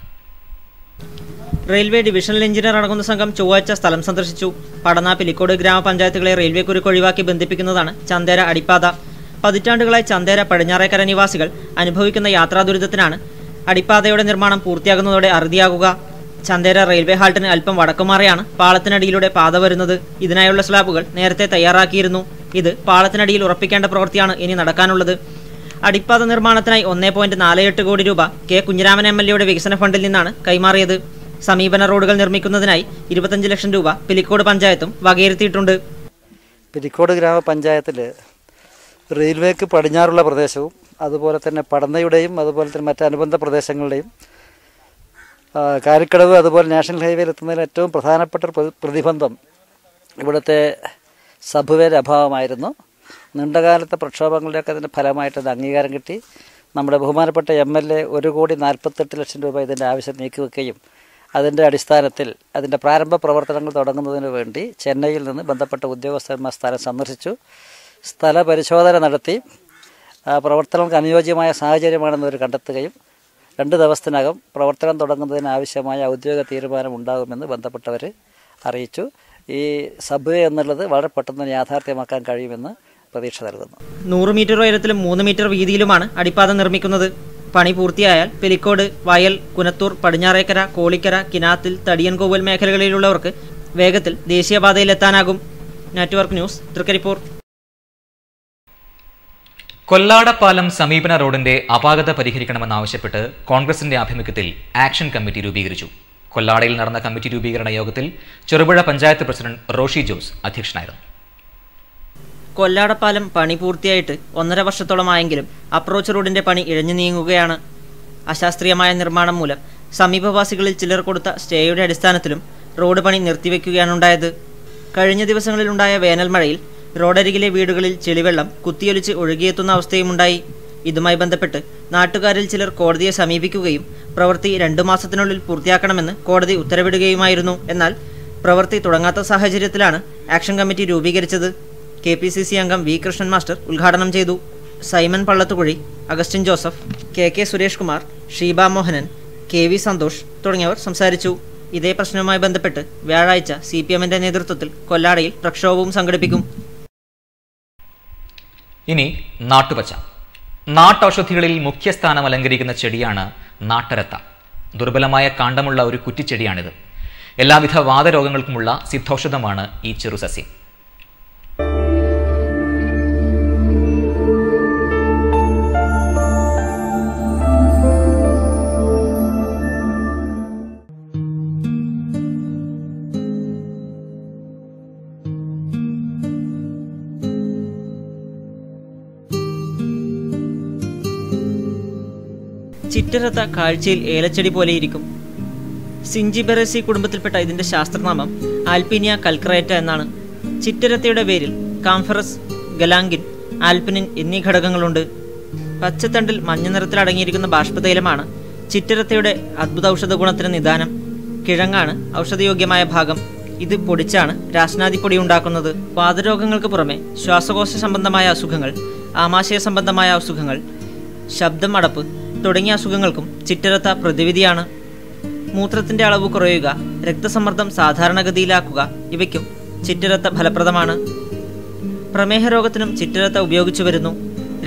റെയിൽവേ ഡിവിഷണൽ എഞ്ചിനീയർ അടങ്ങുന്ന സംഘം ചൊവ്വാഴ്ച സ്ഥലം സന്ദർശിച്ചു. പടന്ന പിലിക്കോട് ഗ്രാമപഞ്ചായത്തുകളെ റെയിൽവേ കുരുക്ക് ഒഴിവാക്കി ബന്ധിപ്പിക്കുന്നതാണ് ചന്ദേര അടിപ്പാത. പതിറ്റാണ്ടുകളായി ചന്ദേര പടിഞ്ഞാറേക്കര നിവാസികൾ അനുഭവിക്കുന്ന യാത്രാ ദുരിതത്തിനാണ് അടിപ്പാതയുടെ നിർമ്മാണം പൂർത്തിയാകുന്നതോടെ അറുതിയാകുക. ചന്ദേര റെയിൽവേ ഹാൾട്ടിന് അല്പം വടക്കുമാറിയാണ് പാളത്തിനടിയിലൂടെ പാത വരുന്നത്. ഇതിനായുള്ള സ്ലാബുകൾ നേരത്തെ തയ്യാറാക്കിയിരുന്നു. ഇത് പാളത്തിനടിയിൽ ഉറപ്പിക്കേണ്ട പ്രവൃത്തിയാണ് ഇനി നടക്കാനുള്ളത്. അടിപ്പാത നിർമ്മാണത്തിനായി 1.48 കോടി രൂപ K. കുഞ്ഞിരാമൻ MLAയുടെ വികസന ഫണ്ടിൽ നിന്നാണ് കൈമാറിയത്. സമീപന റോഡുകൾ നിർമ്മിക്കുന്നതിനായി 25 ലക്ഷം രൂപ പിലിക്കോട് പഞ്ചായത്തും വകയിരുത്തിയിട്ടുണ്ട്. പിലിക്കോട് ഗ്രാമപഞ്ചായത്തിൽ റെയിൽവേക്ക് പടിഞ്ഞാറുള്ള പ്രദേശവും അതുപോലെ തന്നെ പടന്നയുടെയും അതുപോലെ തന്നെ മറ്റ് അനുബന്ധ പ്രദേശങ്ങളുടെയും കാരിക്കടവ് അതുപോലെ നാഷണൽ ഹൈവേയിൽ എത്തുന്നതിൽ ഏറ്റവും പ്രധാനപ്പെട്ട പ്രതിബന്ധം ഇവിടുത്തെ സബ്വേയുടെ അഭാവമായിരുന്നു. നീണ്ടകാലത്തെ പ്രക്ഷോഭങ്ങളുടെയൊക്കെ അതിൻ്റെ ഫലമായിട്ട് അത് അംഗീകാരം കിട്ടി. നമ്മുടെ ബഹുമാനപ്പെട്ട MLA 1.48 കോടി രൂപ ഇതിൻ്റെ ആവശ്യം നീക്കിവെക്കുകയും അതിൻ്റെ അടിസ്ഥാനത്തിൽ അതിൻ്റെ പ്രാരംഭ പ്രവർത്തനങ്ങൾ തുടങ്ങുന്നതിന് വേണ്ടി ചെന്നൈയിൽ നിന്ന് ബന്ധപ്പെട്ട ഉദ്യോഗസ്ഥന്മാർ സ്ഥലം സന്ദർശിച്ചു. സ്ഥല പരിശോധന നടത്തി പ്രവർത്തനങ്ങൾക്ക് അനുയോജ്യമായ സാഹചര്യമാണെന്ന് അവർ കണ്ടെത്തുകയും 2 ദിവസത്തിനകം പ്രവർത്തനം തുടങ്ങുന്നതിന് ആവശ്യമായ ഔദ്യോഗിക തീരുമാനം ഉണ്ടാകുമെന്ന് ബന്ധപ്പെട്ടവർ അറിയിച്ചു. ഈ സബ്വേ എന്നുള്ളത് വളരെ പെട്ടെന്ന് യാഥാർത്ഥ്യമാക്കാൻ കഴിയുമെന്ന് പ്രതീക്ഷ നൽകുന്നു. 100 മീറ്റർ ഉയരത്തിലും 3 മീറ്റർ വീതിയിലുമാണ് അടിപ്പാത നിർമ്മിക്കുന്നത്. പണി പൂർത്തിയായാൽ പെലിക്കോട്, വയൽ, കുനത്തൂർ, പടിഞ്ഞാറേക്കര, കോളിക്കര, കിനാത്തിൽ, തടിയൻകോവൽ മേഖലകളിലുള്ളവർക്ക് വേഗത്തിൽ ദേശീയപാതയിലെത്താനാകും. Network news, Trikaripur. കൊല്ലാടപ്പാലം സമീപന റോഡിന്റെ അപാകത പരിഹരിക്കണമെന്നാവശ്യപ്പെട്ട് കോൺഗ്രസിന്റെ ആഭിമുഖ്യത്തിൽ ആക്ഷൻ കമ്മിറ്റി രൂപീകരിച്ചു. കൊല്ലാടയിൽ നടന്ന കമ്മിറ്റി രൂപീകരണ യോഗത്തിൽ ചെറുപുഴ പഞ്ചായത്ത് പ്രസിഡന്റ് റോഷി ജോസ് അധ്യക്ഷനായിരുന്നു. കൊല്ലാടപ്പാലം പണി പൂർത്തിയായിട്ട് 1.5 വർഷത്തോളമായെങ്കിലും അപ്രോച്ച് റോഡിന്റെ പണി ഇഴഞ്ഞു നീങ്ങുകയാണ്. അശാസ്ത്രീയമായ നിർമ്മാണം മൂലം സമീപവാസികളിൽ ചിലർ കൊടുത്ത സ്റ്റേയുടെ അടിസ്ഥാനത്തിലും റോഡ് പണി നിർത്തിവെക്കുകയാണുണ്ടായത്. കഴിഞ്ഞ ദിവസങ്ങളിലുണ്ടായ വേനൽ മഴയിൽ റോഡരികിലെ വീടുകളിൽ ചെളിവെള്ളം കുത്തിയൊലിച്ച് ഒഴുകിയെത്തുന്ന അവസ്ഥയുമുണ്ടായി. ഇതുമായി ബന്ധപ്പെട്ട് നാട്ടുകാരിൽ ചിലർ കോടതിയെ സമീപിക്കുകയും പ്രവൃത്തി 2 മാസത്തിനുള്ളിൽ പൂർത്തിയാക്കണമെന്ന് കോടതി ഉത്തരവിടുകയുമായിരുന്നു. എന്നാൽ പ്രവൃത്തി തുടങ്ങാത്ത സാഹചര്യത്തിലാണ് ആക്ഷൻ കമ്മിറ്റി രൂപീകരിച്ചത്. KPCC അംഗം വി കൃഷ്ണൻ മാസ്റ്റർ ഉദ്ഘാടനം ചെയ്തു. Simon Pallathukuzhi, Augustine Joseph, KK Suresh Kumar, Sheeba Mohanan, KV Santhosh തുടങ്ങിയവർ സംസാരിച്ചു. ഇതേ പ്രശ്നവുമായി ബന്ധപ്പെട്ട് വ്യാഴാഴ്ച CPM-ന്റെ നേതൃത്വത്തിൽ കൊല്ലാടയിൽ പ്രക്ഷോഭവും സംഘടിപ്പിക്കും. ഇനി നാട്ടുപച്ച. നാട്ടൌഷധികളിൽ മുഖ്യസ്ഥാനം അലങ്കരിക്കുന്ന ചെടിയാണ് നാട്ടരത്ത. ദുർബലമായ കാണ്ഡമുള്ള ഒരു കുറ്റിച്ചെടിയാണിത്. എല്ലാവിധ വാതരോഗങ്ങൾക്കുമുള്ള സിദ്ധൌഷധമാണ് ഈ ചെറുസസ്യം. ചിറ്റരത്ത കാഴ്ചയിൽ ഏലച്ചെടി പോലെയിരിക്കും. സിഞ്ചിബെറേസി കുടുംബത്തിൽപ്പെട്ട ഇതിന്റെ ശാസ്ത്രനാമം ആൽപിനിയ കൽക്രേറ്റ എന്നാണ്. ചിറ്റരത്തയുടെ വേരിൽ കാംഫറസ്, ഗലാങ്കിൻ, ആൽപിനിൻ എന്നീ ഘടകങ്ങളുണ്ട്. പച്ചത്തണ്ടിൽ മഞ്ഞ നിറത്തിൽ അടങ്ങിയിരിക്കുന്ന ബാഷ്പതൈലമാണ് ചിറ്റരത്തയുടെ അദ്ഭുത ഔഷധ ഗുണത്തിന് നിദാനം. കിഴങ്ങാണ് ഔഷധയോഗ്യമായ ഭാഗം. ഇത് പൊടിച്ചാണ് രാസ്നാദിപ്പൊടി ഉണ്ടാക്കുന്നത്. വാതരോഗങ്ങൾക്ക് പുറമെ ശ്വാസകോശ സംബന്ധമായ അസുഖങ്ങൾ, ആമാശയ സംബന്ധമായ അസുഖങ്ങൾ, ശബ്ദം അടപ്പ് തുടങ്ങിയ അസുഖങ്ങൾക്കും ചിറ്റരത്ത പ്രതിവിധിയാണ്. മൂത്രത്തിന്റെ അളവ് കുറയുക, രക്തസമ്മർദ്ദം സാധാരണഗതിയിലാക്കുക ഇവയ്ക്കും ചിറ്റരത്ത ഫലപ്രദമാണ്. പ്രമേഹ രോഗത്തിനും ചിറ്റരത്ത ഉപയോഗിച്ചു വരുന്നു.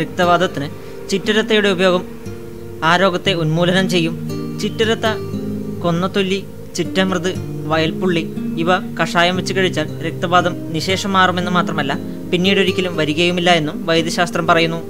രക്തവാതത്തിന് ചിറ്റരത്തയുടെ ഉപയോഗം ആ രോഗത്തെ ഉന്മൂലനം ചെയ്യും. ചിറ്റരത്ത, കൊന്നത്തൊല്ലി, ചിറ്റമൃത്, വയൽപ്പുള്ളി ഇവ കഷായം വെച്ച് കഴിച്ചാൽ രക്തവാതം നിശേഷം മാറുമെന്ന് മാത്രമല്ല പിന്നീടൊരിക്കലും വരികയുമില്ല എന്നും വൈദ്യശാസ്ത്രം പറയുന്നു.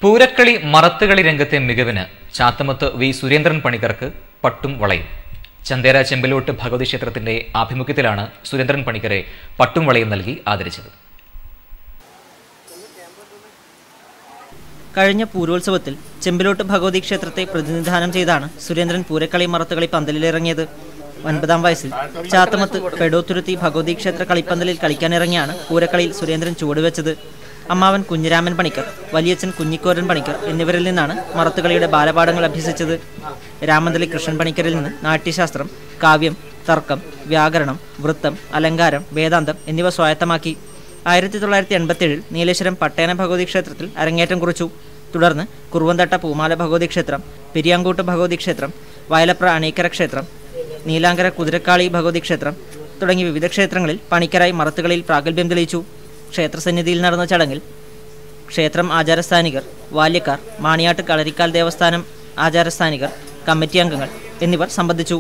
പൂരക്കളി മറത്തുകളി രംഗത്തെ മികവിന് ചാത്തമത്ത് വി സുരേന്ദ്രൻ പണിക്കർക്ക് പട്ടും വളയും. ചന്ദേര ചെമ്പലോട്ട് ഭഗവതി ക്ഷേത്രത്തിന്റെ ആഭിമുഖ്യത്തിലാണ് സുരേന്ദ്രൻ പണിക്കരെ പട്ടും വളയും നൽകി ആദരിച്ചത്. കഴിഞ്ഞ പൂരോത്സവത്തിൽ ചെമ്പലോട്ട് ഭഗവതി ക്ഷേത്രത്തെ പ്രതിനിധാനം ചെയ്താണ് സുരേന്ദ്രൻ പൂരക്കളി മറത്തുകളി പന്തലിലിറങ്ങിയത്. 9ാം വയസ്സിൽ ചാത്തമത്ത് പെടോത്തുരുത്തി ഭഗവതി ക്ഷേത്ര കളിപ്പന്തലിൽ കളിക്കാനിറങ്ങിയാണ് പൂരക്കളിയിൽ സുരേന്ദ്രൻ ചുവടുവെച്ചത്. അമ്മാവൻ കുഞ്ഞിരാമൻ പണിക്കർ, വലിയച്ഛൻ കുഞ്ഞിക്കോരൻ പണിക്കർ എന്നിവരിൽ നിന്നാണ് മറത്തുകളിയുടെ ബാലപാഠങ്ങൾ അഭ്യസിച്ചത്. രാമന്തലി കൃഷ്ണൻ പണിക്കരിൽ നിന്ന് നാട്യശാസ്ത്രം, കാവ്യം, തർക്കം, വ്യാകരണം, വൃത്തം, അലങ്കാരം, വേദാന്തം എന്നിവ സ്വായത്തമാക്കി. 1987 നീലേശ്വരം പട്ടേന ഭഗവതി ക്ഷേത്രത്തിൽ അരങ്ങേറ്റം കുറിച്ചു. തുടർന്ന് കുറുവന്തട്ട പൂമാല ഭഗവതി ക്ഷേത്രം, പെരിയാങ്കോട്ട് ഭഗവതി ക്ഷേത്രം, വയലപ്ര അണീക്കര ക്ഷേത്രം, നീലാങ്കര കുതിരക്കാളി ഭഗവതി ക്ഷേത്രം തുടങ്ങി വിവിധ ക്ഷേത്രങ്ങളിൽ പണിക്കരായി മറത്തുകളിയിൽ പ്രാഗൽഭ്യം തെളിയിച്ചു. ക്ഷേത്രസന്നിധിയിൽ നടന്ന ചടങ്ങിൽ ക്ഷേത്രം ആചാരസ്ഥാനികർ, ബാല്യക്കാർ, മാണിയാട്ട് കളരിക്കാൽ ദേവസ്ഥാനം ആചാരസ്ഥാനികർ, കമ്മിറ്റി അംഗങ്ങൾ എന്നിവർ സംബന്ധിച്ചു.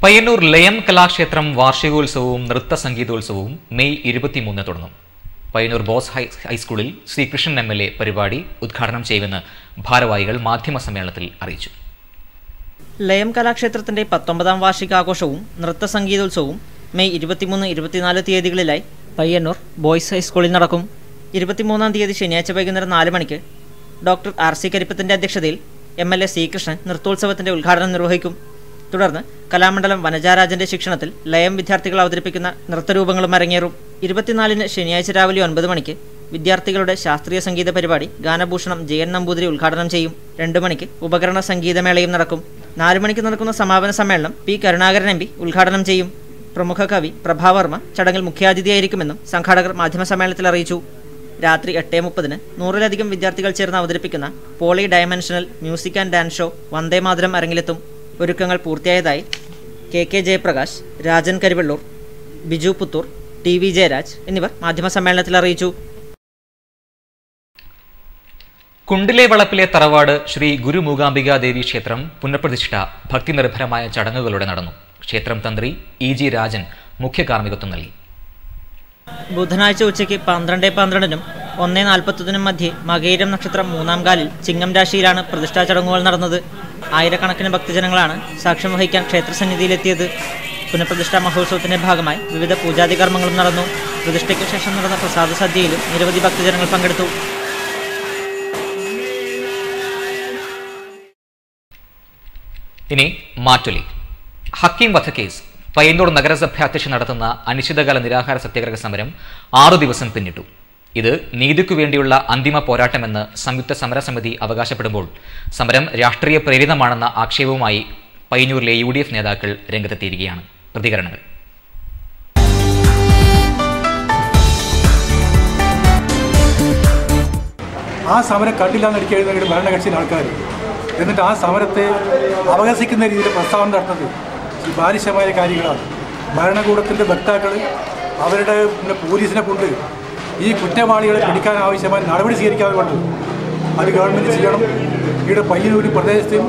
പയ്യന്നൂർ ലയം കലാക്ഷേത്രം വാർഷികോത്സവവും നൃത്ത സംഗീതോത്സവവും മെയ് 23 തുടങ്ങും. പയ്യന്നൂർ ബോസ് ഹൈസ്കൂളിൽ ശ്രീകൃഷ്ണൻ MLA പരിപാടി ഉദ്ഘാടനം ചെയ്യുമെന്ന് ഭാരവാഹികൾ മാധ്യമ സമ്മേളനത്തിൽ അറിയിച്ചു. ലയം കലാക്ഷേത്രത്തിന്റെ 19ാം വാർഷികാഘോഷവും നൃത്ത സംഗീതോത്സവവും മെയ് 23, 24 തീയതികളിലായി പയ്യന്നൂർ ബോയ്സ് ഹൈസ്കൂളിൽ നടക്കും. 23-ാം തീയതി ശനിയാഴ്ച വൈകുന്നേരം 4 മണിക്ക് ഡോക്ടർ RC കരിപ്പത്തിന്റെ അധ്യക്ഷതയിൽ MLA ശ്രീകൃഷ്ണൻ നൃത്തോത്സവത്തിന്റെ ഉദ്ഘാടനം നിർവഹിക്കും. തുടർന്ന് കലാമണ്ഡലം വനജാരാജന്റെ ശിക്ഷണത്തിൽ ലയം വിദ്യാർത്ഥികൾ അവതരിപ്പിക്കുന്ന നൃത്തരൂപങ്ങളും അരങ്ങേറും. 24-ന് ശനിയാഴ്ച രാവിലെ 9 മണിക്ക് വിദ്യാർത്ഥികളുടെ ശാസ്ത്രീയ സംഗീത പരിപാടി ഗാനഭൂഷണം ജയൻ നമ്പൂതിരി ഉദ്ഘാടനം ചെയ്യും. 2 മണിക്ക് ഉപകരണ സംഗീതമേളയും നടക്കും. 4 മണിക്ക് നടക്കുന്ന സമാപന സമ്മേളനം പി കരുണാകരൻ എം പി ഉദ്ഘാടനം ചെയ്യും. പ്രമുഖ കവി പ്രഭാവർമ്മ ചടങ്ങിൽ മുഖ്യാതിഥിയായിരിക്കുമെന്നും സംഘാടകർ മാധ്യമസമ്മേളനത്തിൽ അറിയിച്ചു. രാത്രി 8:30-ന് 100-ലധികം വിദ്യാർത്ഥികൾ ചേർന്ന് അവതരിപ്പിക്കുന്ന poly dimensional music and dance show Vande Mataram അരങ്ങിലെത്തും. ഒരുക്കങ്ങൾ പൂർത്തിയായതായി കെ ജയപ്രകാശ്, രാജൻ കരിവെള്ളൂർ, ബിജു പുത്തൂർ, TV ജയരാജ് എന്നിവർ മാധ്യമസമ്മേളനത്തിൽ അറിയിച്ചു. കുണ്ടിലെ വളപ്പിലെ തറവാട് ശ്രീ ഗുരു മൂകാംബികാ ദേവി ക്ഷേത്രം പുനഃപ്രതിഷ്ഠ ഭക്തിനിർഭരമായ ചടങ്ങുകളോടെ നടന്നു. ക്ഷേത്രം തന്ത്രി E.G. രാജൻ മുഖ്യ കാർമ്മികത്വം നൽകി. ബുധനാഴ്ച ഉച്ചയ്ക്ക് 12:12-നും 1:40-നും മധ്യേ മകയിരം നക്ഷത്രം 3-ാം കാലിൽ ചിങ്ങം രാശിയിലാണ് പ്രതിഷ്ഠാ ചടങ്ങുകൾ നടന്നത്. ആയിരക്കണക്കിന് ഭക്തജനങ്ങളാണ് സാക്ഷ്യം വഹിക്കാൻ ക്ഷേത്രസന്നിധിയിലെത്തിയത്. പുനഃപ്രതിഷ്ഠാ മഹോത്സവത്തിന്റെ ഭാഗമായി വിവിധ പൂജാതി കർമ്മങ്ങളും നടന്നു. പ്രതിഷ്ഠയ്ക്ക് ശേഷം നടന്ന പ്രസാദ സദ്യയിലും നിരവധി ഭക്തജനങ്ങൾ പങ്കെടുത്തു. ഇനി മാറ്റൊലി. ഹക്കീം വധക്കേസ് പയ്യന്നൂർ നഗരസഭ അധ്യക്ഷ നടത്തുന്ന അനിശ്ചിതകാല നിരാഹാര സത്യാഗ്രഹ സമരം 6 ദിവസം പിന്നിട്ടു. ഇത് നീതിക്കു വേണ്ടിയുള്ള അന്തിമ പോരാട്ടമെന്ന് സംയുക്ത സമരസമിതി അവകാശപ്പെടുമ്പോൾ സമരം രാഷ്ട്രീയ പ്രേരിതമാണെന്ന ആക്ഷേപവുമായി പയ്യന്നൂരിലെ UDF നേതാക്കൾ രംഗത്തെത്തിയിരിക്കുകയാണ്. പ്രതികരണങ്ങൾ. ആ സമരം കണ്ടില്ലാന്ന് എഴുതുന്ന ഭരണകക്ഷിയിലെ ആൾക്കാർ എന്നിട്ട് ആ സമരത്തെ അവകാശിക്കുന്ന രീതിയിൽ പ്രസ്താവന നടത്തുന്നത് ബാലിശമായ കാര്യങ്ങളാണ്. ഭരണകൂടത്തിൻ്റെ വക്താക്കൾ അവരുടെ പോലീസിനെ കൊണ്ട് ഈ കുറ്റവാളികളെ പിടിക്കാൻ ആവശ്യമായ നടപടി സ്വീകരിക്കാതെ കൊണ്ട് അത് ഗവൺമെൻറ് ചെയ്യണം. ഇവിടെ പയ്യന്നൂർ പ്രദേശത്തും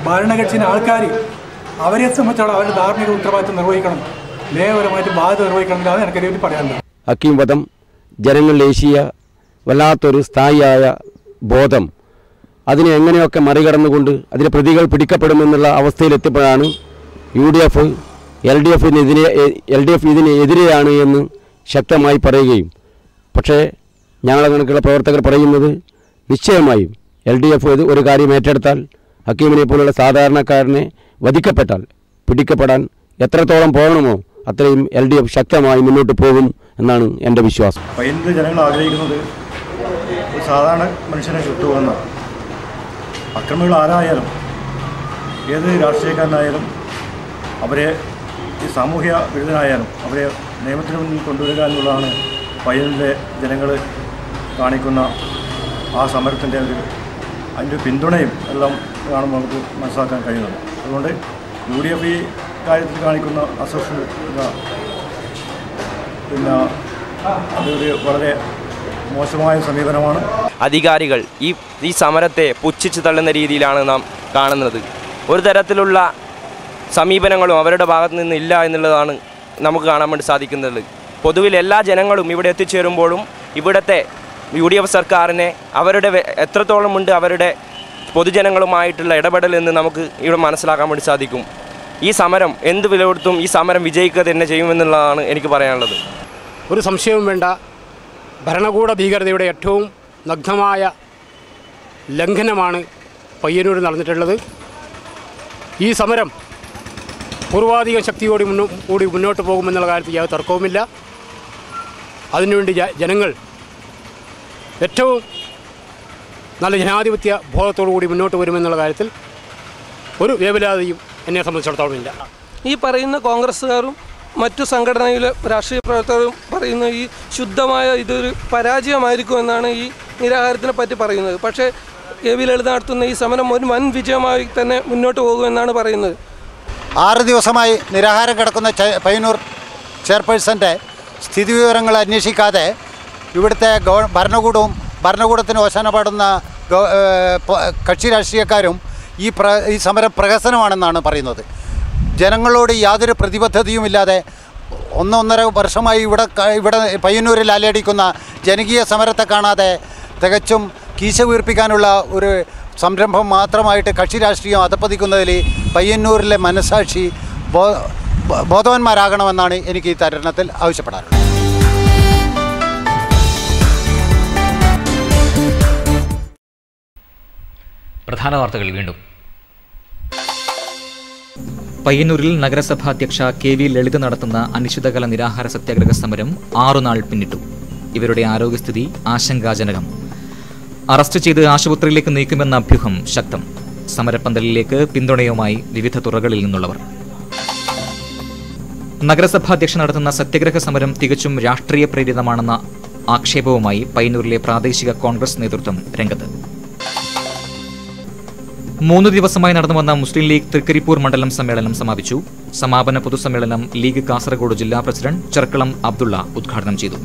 ഭരണകക്ഷിയിലെ ആൾക്കാർ അവരെ സംബന്ധിച്ചോളം അവരുടെ ധാർമ്മിക ഉത്തരവാദിത്വം നിർവഹിക്കണം, നിയമപരമായിട്ട് ബാധ്യത നിർവഹിക്കണം എന്നാണ് എനിക്കതിനെ പറ്റി പറയാനുള്ളത്. ഹക്കീം വധം ജനങ്ങളിൽ ഏശിയ വല്ലാത്തൊരു സ്ഥായിയായ ബോധം, അതിനെ എങ്ങനെയൊക്കെ മറികടന്നുകൊണ്ട് അതിലെ പ്രതികൾ പിടിക്കപ്പെടുമെന്നുള്ള അവസ്ഥയിലെത്തിയപ്പോഴാണ് UDF LDF ഇതിനെതിരെയാണ് എന്ന് ശക്തമായി പറയുകയും, പക്ഷേ ഞങ്ങളെ കണക്കുള്ള പ്രവർത്തകർ പറയുന്നത് നിശ്ചയമായും LDF ഒരു കാര്യം ഏറ്റെടുത്താൽ ഹക്കീമിനെ പോലുള്ള സാധാരണക്കാരനെ വധിക്കപ്പെട്ടാൽ പിടിക്കപ്പെടാൻ എത്രത്തോളം പോകണമോ അത്രയും LDF ശക്തമായി മുന്നോട്ട് പോകും എന്നാണ് എൻ്റെ വിശ്വാസം. പയ്യന്നൂർ ജനങ്ങൾ ആഗ്രഹിക്കുന്നത് ഒരു സാധാരണ മനുഷ്യനെ ചുട്ടുപോകുന്ന അക്രമികൾ ആരായാലും ഏത് രാഷ്ട്രീയക്കാരനായാലും അവരെ ഈ സാമൂഹ്യ വിരുദ്ധനായാലും അവരെ നിയമത്തിന് മുന്നിൽ കൊണ്ടുവരിക എന്നുള്ളതാണ് പയ്യന്നൂരിലെ ജനങ്ങൾ കാണിക്കുന്ന ആ സമരത്തിൻ്റെ അതിൻ്റെ പിന്തുണയും എല്ലാം കാണുമ്പോൾ നമുക്ക് മനസ്സിലാക്കാൻ കഴിയുന്നത്. അതുകൊണ്ട് UDF ഈ കാര്യത്തിൽ കാണിക്കുന്ന അസഹിഷ്ണുത പിന്നെ അതൊരു വളരെ മോശമായ സമീപനമാണ്. അധികാരികൾ ഈ സമരത്തെ പുച്ഛിച്ച് തള്ളുന്ന രീതിയിലാണ് നാം കാണുന്നത്. ഒരു തരത്തിലുള്ള സമീപനങ്ങളും അവരുടെ ഭാഗത്തു നിന്ന് ഇല്ല എന്നുള്ളതാണ് നമുക്ക് കാണാൻ വേണ്ടി സാധിക്കുന്നത്. പൊതുവിൽ എല്ലാ ജനങ്ങളും ഇവിടെ എത്തിച്ചേരുമ്പോഴും ഇവിടുത്തെ UDF സർക്കാരിനെ അവരുടെ എത്രത്തോളം ഉണ്ട് അവരുടെ പൊതുജനങ്ങളുമായിട്ടുള്ള ഇടപെടൽ എന്ന് നമുക്ക് ഇവിടെ മനസ്സിലാക്കാൻ വേണ്ടി സാധിക്കും. ഈ സമരം എന്ത് വില കൊടുത്തും ഈ സമരം വിജയിക്കുക തന്നെ ചെയ്യുമെന്നുള്ളതാണ് എനിക്ക് പറയാനുള്ളത്. ഒരു സംശയവും വേണ്ട, ഭരണകൂട ഭീകരതയുടെ ഏറ്റവും നഗ്നമായ ലംഘനമാണ് പയ്യന്നൂരിൽ നടന്നിട്ടുള്ളത്. ഈ സമരം പൂർവാധികം ശക്തിയോടെ മുന്നോട്ട് പോകുമെന്നുള്ള കാര്യത്തിൽ യാതൊരു തർക്കവുമില്ല. അതിനുവേണ്ടി ജനങ്ങൾ ഏറ്റവും നല്ല ജനാധിപത്യ ബോധത്തോടു കൂടി മുന്നോട്ട് വരുമെന്നുള്ള കാര്യത്തിൽ ഒരു വേവലാതിയും എന്നെ സംബന്ധിച്ചിടത്തോളം ഇല്ല. ഈ പറയുന്ന കോൺഗ്രസ്സുകാരും മറ്റു സംഘടനയിലെ രാഷ്ട്രീയ പ്രവർത്തകരും പറയുന്ന ഈ ശുദ്ധമായ ഇതൊരു പരാജയമായിരിക്കും എന്നാണ് ഈ നിരാഹാരത്തിനെ പറ്റി പറയുന്നത്. പക്ഷേ KV ലളിത നടത്തുന്ന ഈ സമരം ഒരു വൻ വിജയമായി തന്നെ മുന്നോട്ട് പോകുമെന്നാണ് പറയുന്നത്. 6 ദിവസമായി നിരാഹാരം കിടക്കുന്ന പയ്യന്നൂർ ചെയർപേഴ്സൻ്റെ സ്ഥിതിവിവരങ്ങൾ അന്വേഷിക്കാതെ ഇവിടുത്തെ ഭരണകൂടത്തിന് ഓശാനപാടുന്ന കക്ഷി രാഷ്ട്രീയക്കാരും ഈ സമരം പ്രഹസനമാണെന്നാണ് പറയുന്നത്. ജനങ്ങളോട് യാതൊരു പ്രതിബദ്ധതയുമില്ലാതെ 1.5 വർഷമായി ഇവിടെ പയ്യന്നൂരിൽ അലയടിക്കുന്ന ജനകീയ സമരത്തെ കാണാതെ തികച്ചും കീശ വീർപ്പിക്കാനുള്ള ഒരു സംരംഭം മാത്രമായിട്ട് കക്ഷി രാഷ്ട്രീയം അധപ്പതിക്കുന്നതിൽ പയ്യന്നൂരിലെ മനസാക്ഷി ബോധവാന്മാരാകണമെന്നാണ് എനിക്ക് ഈ തരുണത്തിൽ ആവശ്യപ്പെടാറുള്ളത്. പ്രധാന വാർത്തകൾ വീണ്ടും. പയ്യന്നൂരിൽ നഗരസഭാ അധ്യക്ഷ KV ലളിത നടത്തുന്ന അനിശ്ചിതകാല നിരാഹാര സത്യാഗ്രഹ സമരം 6 നാൾ പിന്നിട്ടു. ഇവരുടെ ആരോഗ്യസ്ഥിതി ആശങ്കാജനകം. അറസ്റ്റ് ചെയ്ത് ആശുപത്രിയിലേക്ക് നീക്കുമെന്ന അഭ്യൂഹം ശക്തം. സമരപ്പന്തലിലേക്ക് പിന്തുണയുമായി വിവിധ തുറകളിൽ നിന്നുള്ളവർ. നഗരസഭാധ്യക്ഷ നടത്തുന്ന സത്യഗ്രഹ സമരം തികച്ചും രാഷ്ട്രീയ പ്രേരിതമാണെന്ന ആക്ഷേപവുമായി പയ്യന്നൂരിലെ പ്രാദേശിക കോൺഗ്രസ് നേതൃത്വം രംഗത്ത്. 3 ദിവസമായി നടന്നുവന്ന മുസ്ലിം ലീഗ് തൃക്കരിപ്പൂർ മണ്ഡലം സമ്മേളനം സമാപിച്ചു. സമാപന പൊതുസമ്മേളനം ലീഗ് കാസർഗോഡ് ജില്ലാ പ്രസിഡന്റ് ചെർക്കളം അബ്ദുള്ള ഉദ്ഘാടനം ചെയ്തു.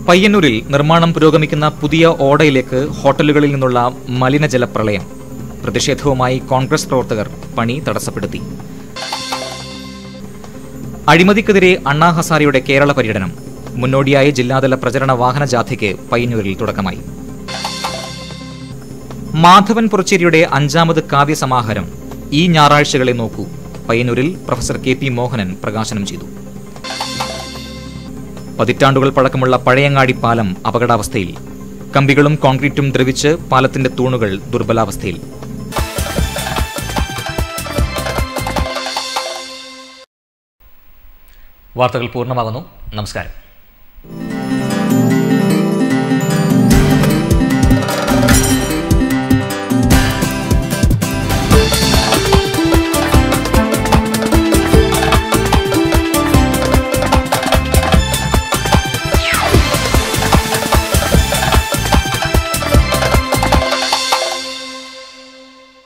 പയ്യന്നൂരിൽ നിർമ്മാണം പുരോഗമിക്കുന്ന പുതിയ ഓടയിലേക്ക് ഹോട്ടലുകളിൽ നിന്നുള്ള മലിനജല പ്രളയം. പ്രതിഷേധവുമായി കോൺഗ്രസ് പ്രവർത്തകർ പണി തടസ്സപ്പെടുത്തി. അഴിമതിക്കെതിരെ അണ്ണാ ഹസാരെയുടെ കേരള പര്യടനം. മുന്നോടിയായി ജില്ലാതല പ്രചരണ വാഹന ജാഥയ്ക്ക് പയ്യന്നൂരിൽ തുടക്കമായി. മാധവൻ പുറച്ചേരിയുടെ 5ാമത് കാവ്യസമാഹാരം ഈ ഞായറാഴ്ചകളെ നോക്കൂ പയ്യന്നൂരിൽ പ്രൊഫസർ KP മോഹനൻ പ്രകാശനം ചെയ്തു. പതിറ്റാണ്ടുകൾ പഴക്കമുള്ള പഴയങ്ങാടി പാലം അപകടാവസ്ഥയിൽ. കമ്പികളും കോൺക്രീറ്റും ദ്രവിച്ച് പാലത്തിന്റെ തൂണുകൾ ദുർബലാവസ്ഥയിൽ. വാർത്തകൾ പൂർണ്ണമാകുന്നു. നമസ്കാരം.